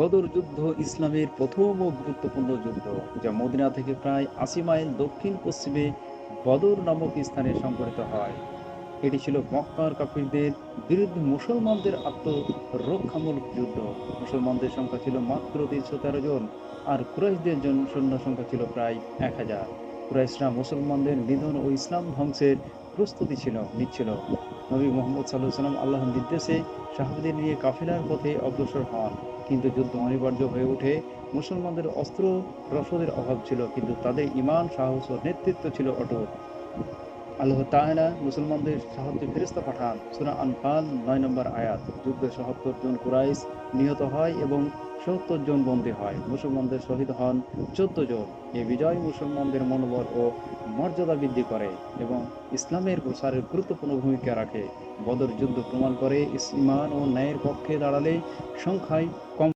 বদর যুদ্ধ ইসলামের প্রথম ও গুরুত্বপূর্ণ যুদ্ধ, যা মদিনা থেকে প্রায় ৮০ মাইল দক্ষিণ পশ্চিমে বদর নামক স্থানে সংঘটিত হয়। এটি ছিল মক্কার কাফিরদের বিরুদ্ধে মুসলমানদের আত্মরক্ষামূলক যুদ্ধ। মুসলমানদের সংখ্যা ছিল মাত্র ৩১৩ জন, আর কুরাইশদের সৈন্য সংখ্যা ছিল প্রায় ১,০০০। কুরাইশরা মুসলমানদের নিধন ও ইসলাম ধ্বংসের প্রস্তুতি নিচ্ছিল। নবী মোহাম্মদ সাল্লাল্লাহু আলাইহি ওয়াসাল্লাম আল্লাহর নির্দেশে সাহাবীদের নিয়ে কাফেলার পথে অগ্রসর হন। কিন্তু যুদ্ধ অনিবার্য হয়ে ওঠে। মুসলমানদের অস্ত্র রসদের অভাব ছিল, কিন্তু তাদের ঈমান, সাহস ও নেতৃত্ব ছিল অটুট। আল্লাহ তাআলা মুসলমানদের সাহায্যে ফেরেশতা পাঠান। সূরা আনফাল ৯ নম্বর আয়াত। যুদ্ধে ৭০ জন কুরাইশ নিহত হয় এবং ৭০ জন বন্দী হয়। মুসলমানদের শহীদ হন ১৪ জন। এই বিজয় মুসলমানদের মনোবল ও মর্যাদা বৃদ্ধি করে এবং ইসলামের প্রসারের গুরুত্বপূর্ণ ভূমিকা রাখে। বদর যুদ্ধ প্রমাণ করে ঈমান ও ন্যায়ের পক্ষে দাঁড়ালে সংখ্যায় কম